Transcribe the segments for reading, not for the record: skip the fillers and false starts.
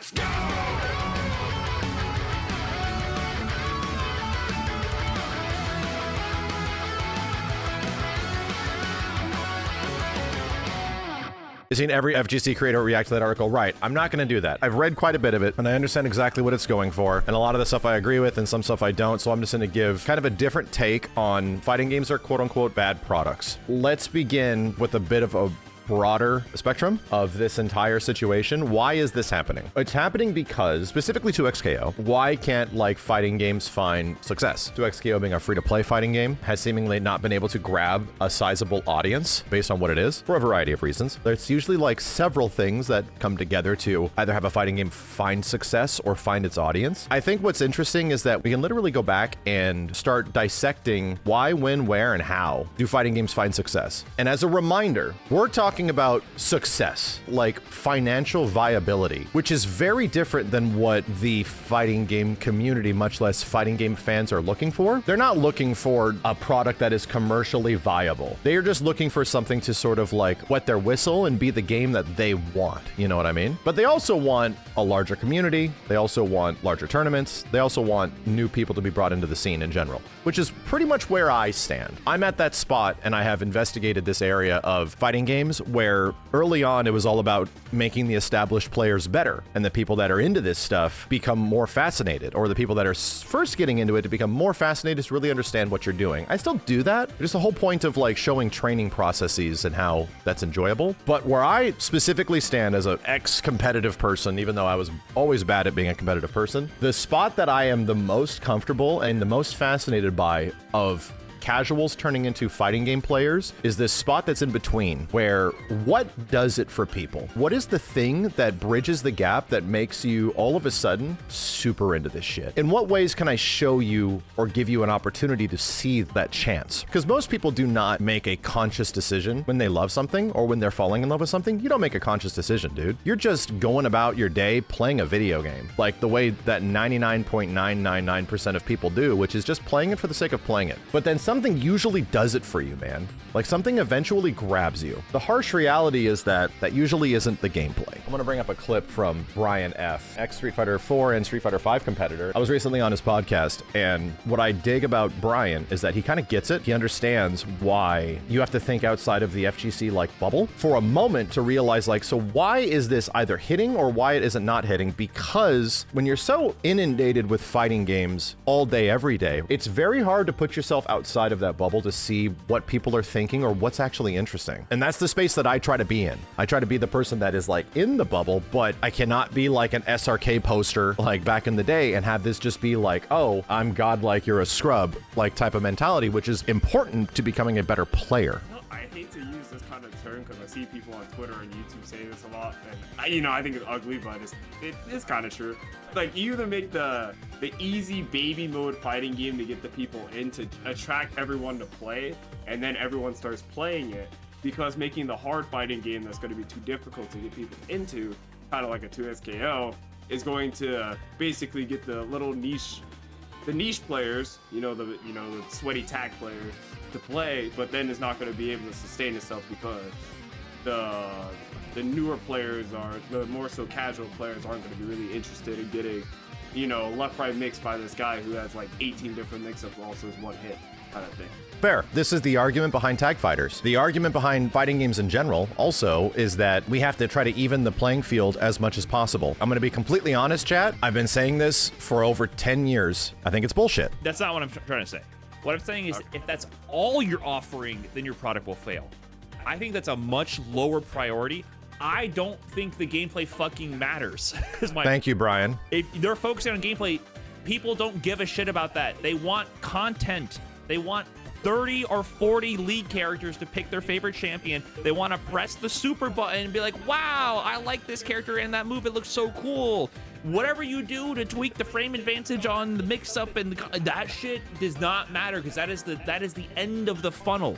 Let's go! You've seen every FGC creator react to that article. Right. I'm not going to do that. I've read quite a bit of it, and I understand exactly what it's going for. And a lot of the stuff I agree with, and some stuff I don't. So I'm just going to give kind of a different take on fighting games are quote-unquote bad products. Let's begin with a bit of a broader spectrum of this entire situation. Why is this happening? It's happening because, specifically to XKO, why can't like fighting games find success? To XKO being a free-to-play fighting game has seemingly not been able to grab a sizable audience based on what it is for a variety of reasons. There's usually like several things that come together to either have a fighting game find success or find its audience. I think what's interesting is that we can literally go back and start dissecting why, when, where, and how do fighting games find success. And as a reminder, we're talking about success, like financial viability, which is very different than what the fighting game community, much less fighting game fans, are looking for. They're not looking for a product that is commercially viable. They are just looking for something to sort of like wet their whistle and be the game that they want. You know what I mean? But they also want a larger community. They also want larger tournaments. They also want new people to be brought into the scene in general, which is pretty much where I stand. I'm at that spot, and I have investigated this area of fighting games where early on it was all about making the established players better, and the people that are into this stuff become more fascinated, or the people that are first getting into it to become more fascinated to really understand what you're doing. I still do that. Just the whole point of like showing training processes and how that's enjoyable. But where I specifically stand as an ex-competitive person, even though I was always bad at being a competitive person, the spot that I am the most comfortable and the most fascinated by of casuals turning into fighting game players is this spot that's in between, where what does it for people? What is the thing that bridges the gap that makes you all of a sudden super into this shit? In what ways can I show you or give you an opportunity to see that chance? Because most people do not make a conscious decision when they love something or when they're falling in love with something. You don't make a conscious decision, dude. You're just going about your day playing a video game, like the way that 99.999% of people do, which is just playing it for the sake of playing it. But then something usually does it for you, man. Like something eventually grabs you. The harsh reality is that usually isn't the gameplay. I'm gonna bring up a clip from Brian F., ex-Street Fighter 4 and Street Fighter 5 competitor. I was recently on his podcast, and what I dig about Brian is that he kind of gets it. He understands why you have to think outside of the FGC like bubble for a moment to realize like, so why is this either hitting or why it isn't not hitting? Because when you're so inundated with fighting games all day, every day, it's very hard to put yourself outside of that bubble to see what people are thinking or what's actually interesting. And that's the space that I try to be in. I try to be the person that is like in the bubble, but I cannot be like an SRK poster like back in the day and have this just be like, oh, I'm godlike, you're a scrub, like type of mentality, which is important to becoming a better player. I hate to use this kind of term because I see people on Twitter and YouTube say this a lot, and I think it's ugly, but it's kind of true. Like, you either make the easy baby mode fighting game to get the people in to attract everyone to play, and then everyone starts playing it, because making the hard fighting game that's going to be too difficult to get people into, kind of like a 2SKO, is going to basically get the little niche players, the sweaty tag players to play, but then it's not going to be able to sustain itself because the newer players the more so casual players aren't going to be really interested in getting, left right mixed by this guy who has like 18 different mix-ups also is one hit kind of thing. Fair. This is the argument behind tag fighters. The argument behind fighting games in general also is that we have to try to even the playing field as much as possible. I'm going to be completely honest, chat. I've been saying this for over 10 years. I think it's bullshit. That's not what I'm trying to say. What I'm saying is, if that's all you're offering, then your product will fail. I think that's a much lower priority. I don't think the gameplay fucking matters. Thank you, Brian. If they're focusing on gameplay, people don't give a shit about that. They want content. They want 30 or 40 league characters to pick their favorite champion. They want to press the super button and be like, wow, I like this character and that move. It looks so cool. Whatever you do to tweak the frame advantage on the mix-up and that shit does not matter, because that is the end of the funnel.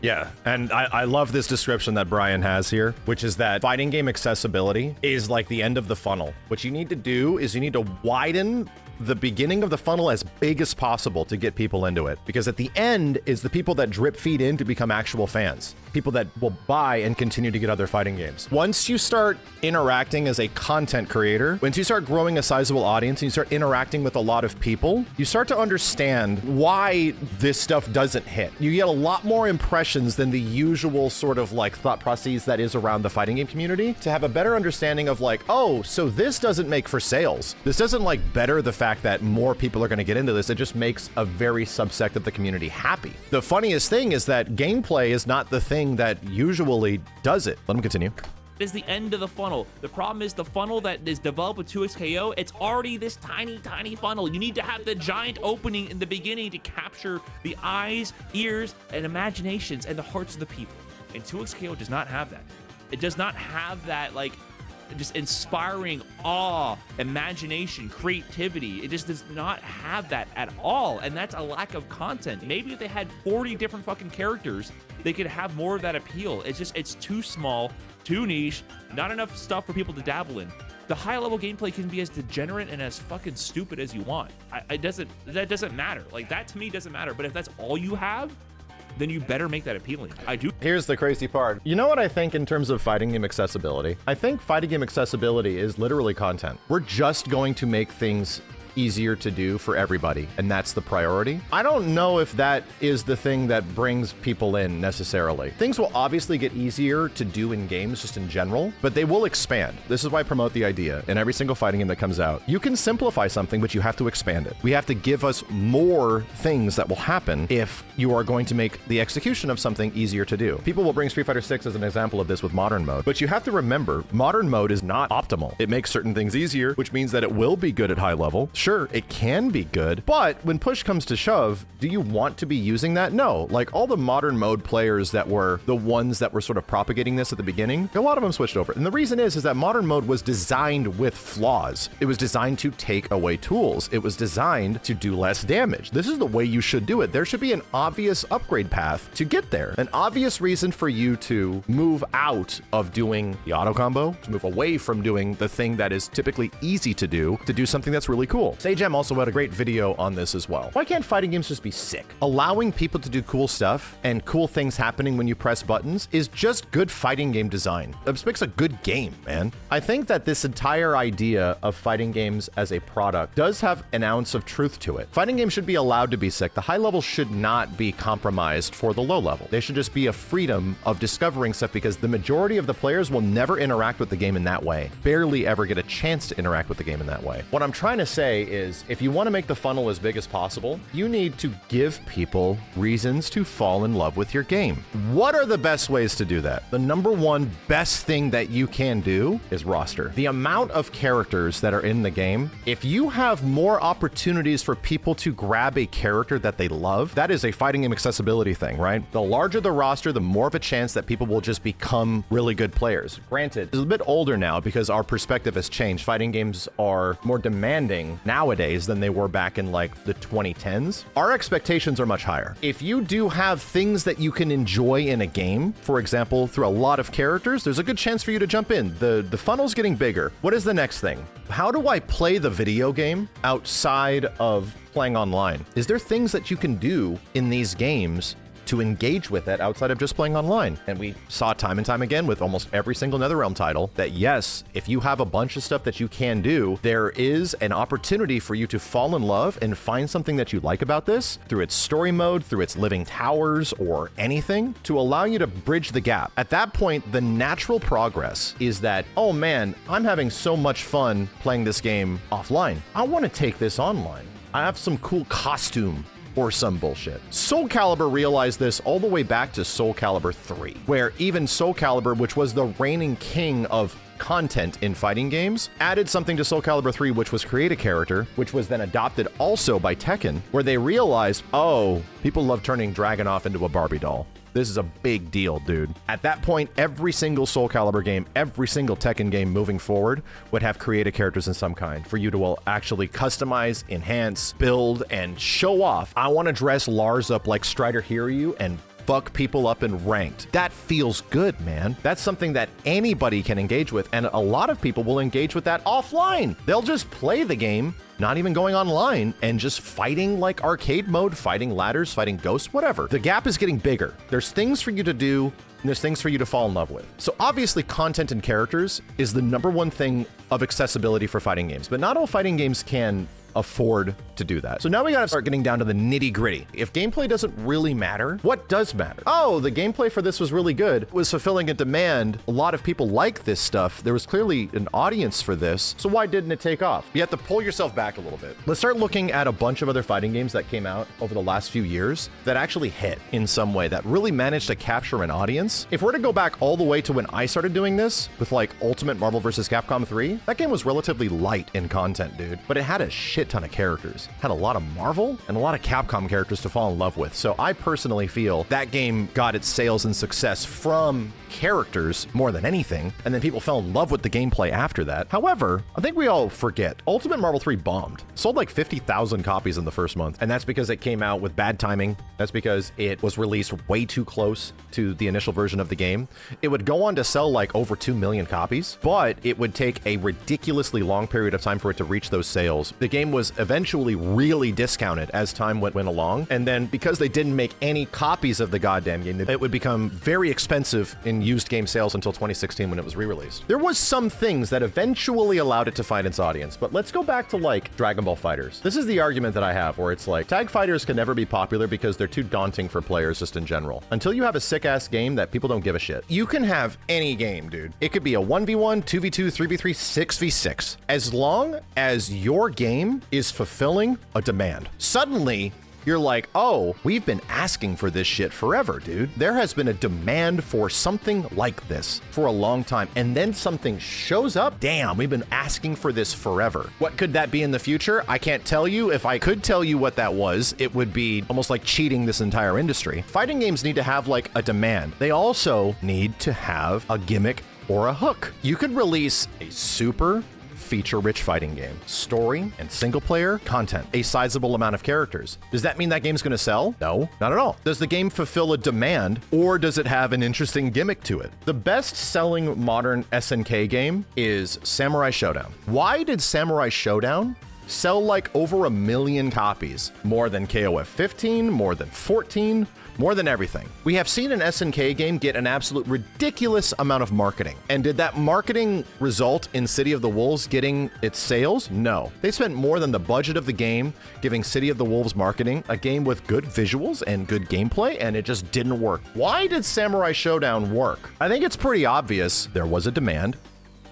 Yeah, and I love this description that Brian has here, which is that fighting game accessibility is like the end of the funnel. What you need to do is you need to widen the beginning of the funnel as big as possible to get people into it. Because at the end is the people that drip feed in to become actual fans. People that will buy and continue to get other fighting games. Once you start interacting as a content creator, once you start growing a sizable audience and you start interacting with a lot of people, you start to understand why this stuff doesn't hit. You get a lot more impressions than the usual sort of like thought process that is around the fighting game community to have a better understanding of like, oh, so this doesn't make for sales. This doesn't like better the fact that more people are going to get into this. It just makes a very subsect of the community happy. The funniest thing is that gameplay is not the thing that usually does it. Let me continue. Is the end of the funnel. The problem is the funnel that is developed with 2xKO, it's already this tiny funnel. You need to have the giant opening in the beginning to capture the eyes, ears, and imaginations and the hearts of the people. And 2xKO does not have that. It does not have that, like, just inspiring awe, imagination, creativity. It just does not have that at all. And that's a lack of content. Maybe if they had 40 different fucking characters, they could have more of that appeal. It's too small, too niche, not enough stuff for people to dabble in. The high level gameplay can be as degenerate and as fucking stupid as you want. That doesn't matter. Like, that to me doesn't matter. But if that's all you have, then you better make that appealing. I do. Here's the crazy part. You know what I think in terms of fighting game accessibility? I think fighting game accessibility is literally content. We're just going to make things easier to do for everybody, and that's the priority. I don't know if that is the thing that brings people in necessarily. Things will obviously get easier to do in games just in general, but they will expand. This is why I promote the idea in every single fighting game that comes out. You can simplify something, but you have to expand it. We have to give us more things that will happen if you are going to make the execution of something easier to do. People will bring Street Fighter 6 as an example of this with modern mode, but you have to remember modern mode is not optimal. It makes certain things easier, which means that it will be good at high level. Sure, it can be good, but when push comes to shove, do you want to be using that? No. Like, all the modern mode players that were the ones that were sort of propagating this at the beginning, a lot of them switched over. And the reason is that modern mode was designed with flaws. It was designed to take away tools. It was designed to do less damage. This is the way you should do it. There should be an obvious upgrade path to get there. An obvious reason for you to move out of doing the auto combo, to move away from doing the thing that is typically easy to do something that's really cool. Sagem also had a great video on this as well. Why can't fighting games just be sick? Allowing people to do cool stuff and cool things happening when you press buttons is just good fighting game design. It makes a good game, man. I think that this entire idea of fighting games as a product does have an ounce of truth to it. Fighting games should be allowed to be sick. The high level should not be compromised for the low level. They should just be a freedom of discovering stuff, because the majority of the players will never interact with the game in that way. Barely ever get a chance to interact with the game in that way. What I'm trying to say is, if you want to make the funnel as big as possible, you need to give people reasons to fall in love with your game. What are the best ways to do that? The number one best thing that you can do is roster. The amount of characters that are in the game, if you have more opportunities for people to grab a character that they love, that is a fighting game accessibility thing, right? The larger the roster, the more of a chance that people will just become really good players. Granted, it's a bit older now because our perspective has changed. Fighting games are more demanding nowadays than they were back in like the 2010s. Our expectations are much higher. If you do have things that you can enjoy in a game, for example, through a lot of characters, there's a good chance for you to jump in. The funnel's getting bigger. What is the next thing? How do I play the video game outside of playing online? Is there things that you can do in these games to engage with it outside of just playing online? And we saw time and time again with almost every single NetherRealm title that yes, if you have a bunch of stuff that you can do, there is an opportunity for you to fall in love and find something that you like about this through its story mode, through its living towers, or anything to allow you to bridge the gap. At that point, the natural progress is that, oh man, I'm having so much fun playing this game offline. I want to take this online. I have some cool costume or some bullshit. Soul Calibur realized this all the way back to Soul Calibur 3, where even Soul Calibur, which was the reigning king of content in fighting games, added something to Soul Calibur 3, which was create a character, which was then adopted also by Tekken, where they realized, oh, people love turning Dragunov into a Barbie doll. This is a big deal, dude. At that point, every single Soul Calibur game, every single Tekken game moving forward would have creative characters in some kind for you to actually customize, enhance, build, and show off. I want to dress Lars up like Strider Hiryu and fuck people up in ranked. That feels good, man. That's something that anybody can engage with, and a lot of people will engage with that offline. They'll just play the game, not even going online, and just fighting like arcade mode, fighting ladders, fighting ghosts, whatever. The gap is getting bigger. There's things for you to do, and there's things for you to fall in love with. So obviously content and characters is the #1 thing of accessibility for fighting games, but not all fighting games can afford to do that. So now we gotta start getting down to the nitty gritty. If gameplay doesn't really matter, what does matter? Oh, the gameplay for this was really good. It was fulfilling a demand. A lot of people like this stuff. There was clearly an audience for this. So why didn't it take off? You have to pull yourself back a little bit. Let's start looking at a bunch of other fighting games that came out over the last few years that actually hit in some way, that really managed to capture an audience. If we're to go back all the way to when I started doing this with like Ultimate Marvel vs. Capcom 3, that game was relatively light in content, dude, but it had a shit ton of characters. Had a lot of Marvel and a lot of Capcom characters to fall in love with. So I personally feel that game got its sales and success from characters more than anything, and then people fell in love with the gameplay after that. However, I think we all forget Ultimate Marvel 3 bombed. Sold like 50,000 copies in the first month, and that's because it came out with bad timing. That's because it was released way too close to the initial version of the game. It would go on to sell like over 2 million copies, but it would take a ridiculously long period of time for it to reach those sales. The game was eventually really discounted as time went along, and then because they didn't make any copies of the goddamn game, it would become very expensive in used game sales until 2016 when it was re-released. There was some things that eventually allowed it to find its audience, but let's go back to like Dragon Ball FighterZ. This is the argument that I have, where it's like tag fighters can never be popular because they're too daunting for players just in general. Until you have a sick-ass game that people don't give a shit. You can have any game, dude. It could be a 1v1, 2v2, 3v3, 6v6. As long as your game is fulfilling a demand. Suddenly, you're like, oh, we've been asking for this shit forever, dude. There has been a demand for something like this for a long time, and then something shows up. Damn, we've been asking for this forever. What could that be in the future? I can't tell you. If I could tell you what that was, it would be almost like cheating this entire industry. Fighting games need to have like a demand. They also need to have a gimmick or a hook. You could release a super feature-rich fighting game, story and single-player content, a sizable amount of characters. Does that mean that game's gonna sell? No, not at all. Does the game fulfill a demand, or does it have an interesting gimmick to it? The best-selling modern SNK game is Samurai Showdown. Why did Samurai Showdown sell like over 1 million copies? More than KOF 15, more than 14, more than everything. We have seen an SNK game get an absolute ridiculous amount of marketing. And did that marketing result in City of the Wolves getting its sales? No. They spent more than the budget of the game giving City of the Wolves marketing, a game with good visuals and good gameplay, and it just didn't work. Why did Samurai Showdown work? I think it's pretty obvious. There was a demand,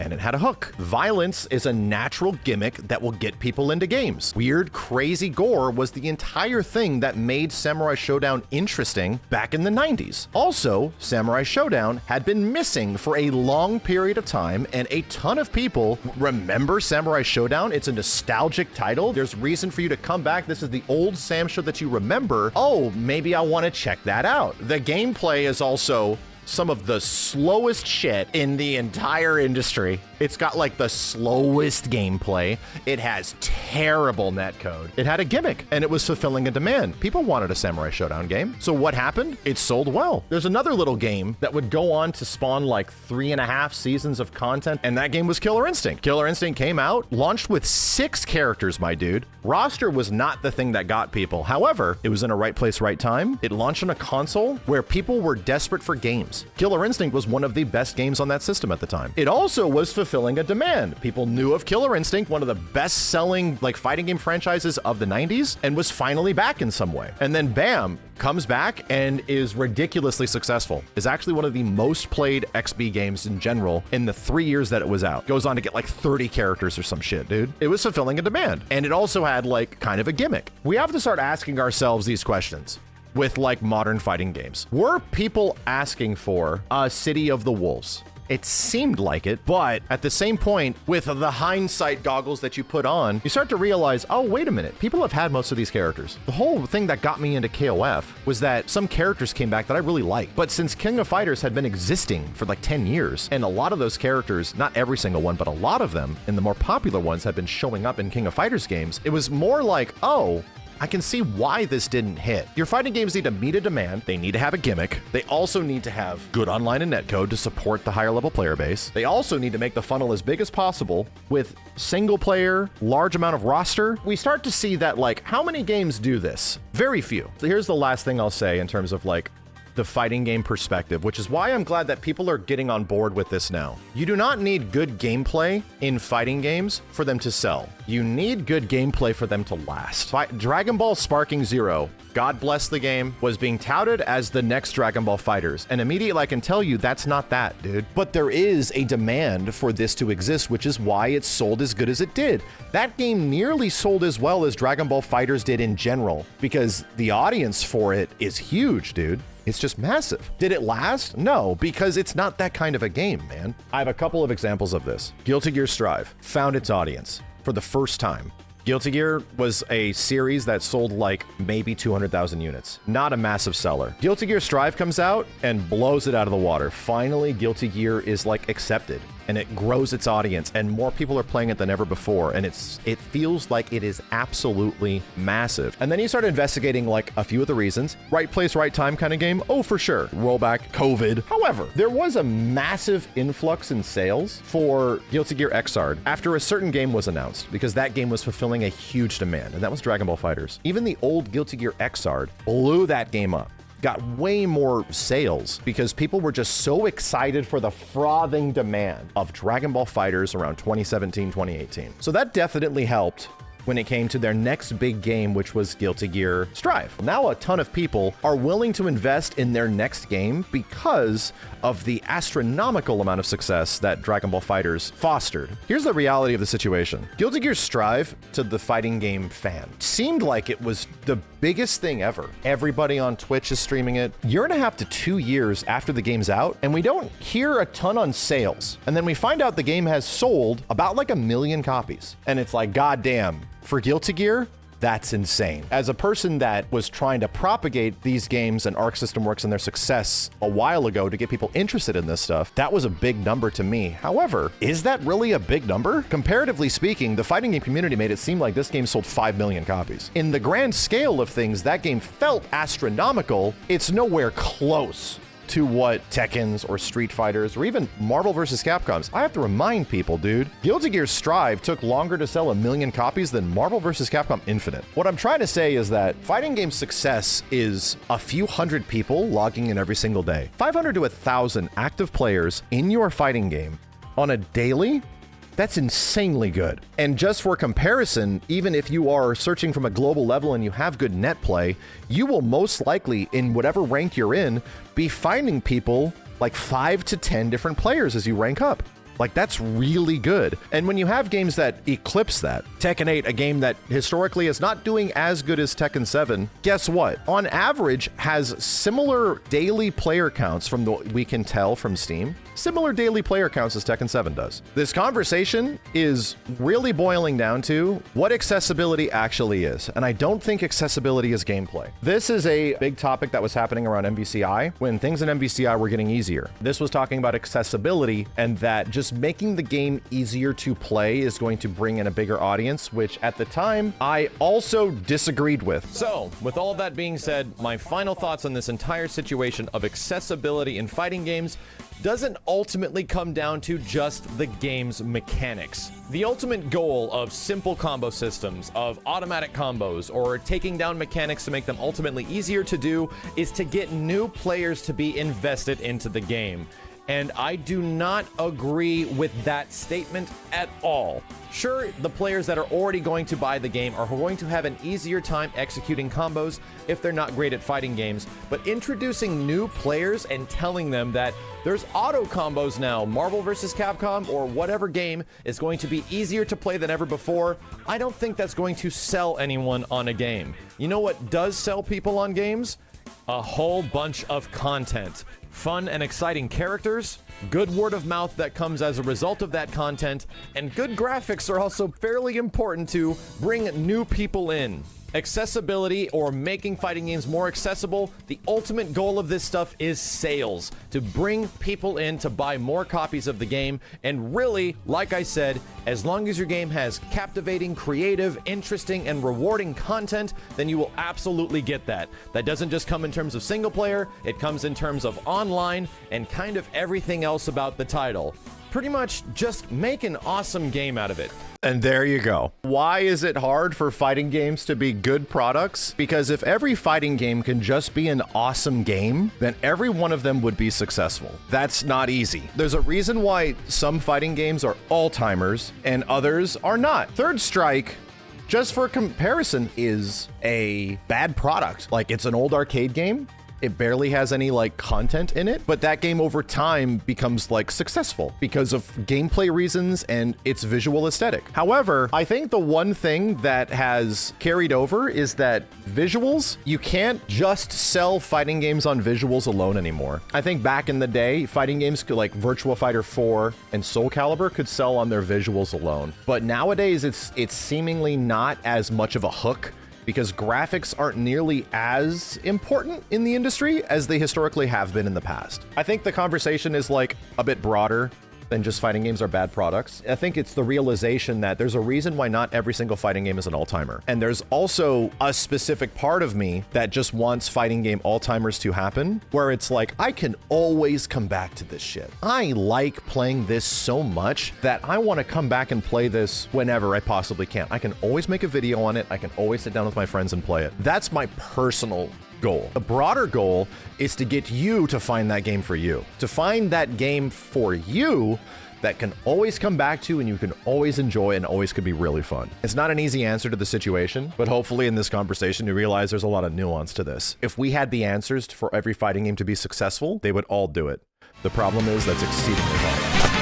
and it had a hook. Violence is a natural gimmick that will get people into games. Weird, crazy gore was the entire thing that made Samurai Showdown interesting back in the 90s. Also, Samurai Showdown had been missing for a long period of time, and a ton of people remember Samurai Showdown. It's a nostalgic title. There's reason for you to come back. This is the old Sam show that you remember. Oh, maybe I want to check that out. The gameplay is also some of the slowest shit in the entire industry. It's got like the slowest gameplay. It has terrible netcode. It had a gimmick, and it was fulfilling a demand. People wanted a Samurai Showdown game. So what happened? It sold well. There's another little game that would go on to spawn like 3.5 seasons of content, and that game was Killer Instinct. Killer Instinct came out, launched with 6 characters, my dude. Roster was not the thing that got people. However, it was in a right place, right time. It launched on a console where people were desperate for games. Killer Instinct was one of the best games on that system at the time. It also was fulfilling a demand. People knew of Killer Instinct, one of the best-selling like fighting game franchises of the 90s, and was finally back in some way. And then bam, comes back and is ridiculously successful. Is actually one of the most played XB games in general in the 3 years that it was out. Goes on to get like 30 characters or some shit, dude. It was fulfilling a demand. And it also had like kind of a gimmick. We have to start asking ourselves these questions with like modern fighting games. Were people asking for a City of the Wolves? It seemed like it, but at the same point, with the hindsight goggles that you put on, you start to realize, oh, wait a minute, people have had most of these characters. The whole thing that got me into KOF was that some characters came back that I really liked. But since King of Fighters had been existing for like 10 years, and a lot of those characters, not every single one, but a lot of them, and the more popular ones had been showing up in King of Fighters games, it was more like, oh, I can see why this didn't hit. Your fighting games need to meet a demand. They need to have a gimmick. They also need to have good online and netcode to support the higher level player base. They also need to make the funnel as big as possible with single player, large amount of roster. We start to see that, like, how many games do this? Very few. So here's the last thing I'll say in terms of like the fighting game perspective, which is why I'm glad that people are getting on board with this now. You do not need good gameplay in fighting games for them to sell. You need good gameplay for them to last. Dragon Ball Sparking Zero, God bless the game, was being touted as the next Dragon Ball Fighters. And immediately I can tell you that's not that, dude. But there is a demand for this to exist, which is why it sold as good as it did. That game nearly sold as well as Dragon Ball Fighters did in general, because the audience for it is huge, dude. It's just massive. Did it last? No, because it's not that kind of a game, man. I have a couple of examples of this. Guilty Gear Strive found its audience for the first time. Guilty Gear was a series that sold like maybe 200,000 units. Not a massive seller. Guilty Gear Strive comes out and blows it out of the water. Finally, Guilty Gear is like accepted, and it grows its audience, and more people are playing it than ever before, and it feels like it is absolutely massive. And then you start investigating like a few of the reasons. Right place, right time kind of game? Oh, for sure. Rollback, COVID. However, there was a massive influx in sales for Guilty Gear Xrd after a certain game was announced, because that game was fulfilling a huge demand, and that was Dragon Ball Fighters. Even the old Guilty Gear Xrd blew that game up. Got way more sales because people were just so excited for the frothing demand of Dragon Ball Fighters around 2017, 2018. So that definitely helped when it came to their next big game, which was Guilty Gear Strive. Now a ton of people are willing to invest in their next game because of the astronomical amount of success that Dragon Ball Fighters fostered. Here's the reality of the situation. Guilty Gear Strive, to the fighting game fan, seemed like it was the biggest thing ever. Everybody on Twitch is streaming it. Year and a half to 2 years after the game's out, and we don't hear a ton on sales. And then we find out the game has sold about like 1 million copies. And it's like, goddamn, for Guilty Gear, that's insane. As a person that was trying to propagate these games and Arc System Works and their success a while ago to get people interested in this stuff, that was a big number to me. However, is that really a big number? Comparatively speaking, the fighting game community made it seem like this game sold 5 million copies. In the grand scale of things, that game felt astronomical. It's nowhere close to what Tekken's or Street Fighters or even Marvel vs. Capcom's. I have to remind people, dude, Guilty Gear Strive took longer to sell 1 million copies than Marvel vs. Capcom Infinite. What I'm trying to say is that fighting game success is a few hundred people logging in every single day. 500 to 1,000 active players in your fighting game on a daily. That's insanely good. And just for comparison, even if you are searching from a global level and you have good net play, you will most likely, in whatever rank you're in, be finding people like 5 to 10 different players as you rank up. Like, that's really good. And when you have games that eclipse that, Tekken 8, a game that historically is not doing as good as Tekken 7, guess what? On average, has similar daily player counts from what we can tell from Steam. Similar daily player counts as Tekken 7 does. This conversation is really boiling down to what accessibility actually is. And I don't think accessibility is gameplay. This is a big topic that was happening around MVCI when things in MVCI were getting easier. This was talking about accessibility and that just making the game easier to play is going to bring in a bigger audience, which at the time I also disagreed with. So, with all of that being said, my final thoughts on this entire situation of accessibility in fighting games doesn't ultimately come down to just the game's mechanics. The ultimate goal of simple combo systems, of automatic combos, or taking down mechanics to make them ultimately easier to do is to get new players to be invested into the game. And I do not agree with that statement at all. Sure, the players that are already going to buy the game are going to have an easier time executing combos if they're not great at fighting games, but introducing new players and telling them that there's auto combos now, Marvel vs. Capcom or whatever game is going to be easier to play than ever before, I don't think that's going to sell anyone on a game. You know what does sell people on games? A whole bunch of content. Fun and exciting characters, good word of mouth that comes as a result of that content, and good graphics are also fairly important to bring new people in. Accessibility, or making fighting games more accessible, the ultimate goal of this stuff is sales, to bring people in to buy more copies of the game. And really, like I said, as long as your game has captivating, creative, interesting, and rewarding content, then you will absolutely get that. That doesn't just come in terms of single player, it comes in terms of online and kind of everything else about the title. Pretty much just make an awesome game out of it. And there you go. Why is it hard for fighting games to be good products? Because if every fighting game can just be an awesome game, then every one of them would be successful. That's not easy. There's a reason why some fighting games are all-timers and others are not. Third Strike, just for comparison, is a bad product. Like, it's an old arcade game. It barely has any like content in it, but that game over time becomes like successful because of gameplay reasons and its visual aesthetic. However, I think the one thing that has carried over is that visuals, you can't just sell fighting games on visuals alone anymore. I think back in the day, fighting games like Virtua Fighter 4 and Soul Calibur could sell on their visuals alone. But nowadays it's seemingly not as much of a hook, because graphics aren't nearly as important in the industry as they historically have been in the past. I think the conversation is like a bit broader than just fighting games are bad products. I think it's the realization that there's a reason why not every single fighting game is an all-timer. And there's also a specific part of me that just wants fighting game all-timers to happen, where it's like, I can always come back to this shit. I like playing this so much that I want to come back and play this whenever I possibly can. I can always make a video on it. I can always sit down with my friends and play it. That's my personal goal. The broader goal is to get you to find that game for you, to find that game for you that can always come back to and you can always enjoy and always could be really fun. It's not an easy answer to the situation, but hopefully in this conversation you realize there's a lot of nuance to this. If we had the answers for every fighting game to be successful, they would all do it. The problem is that's exceedingly hard.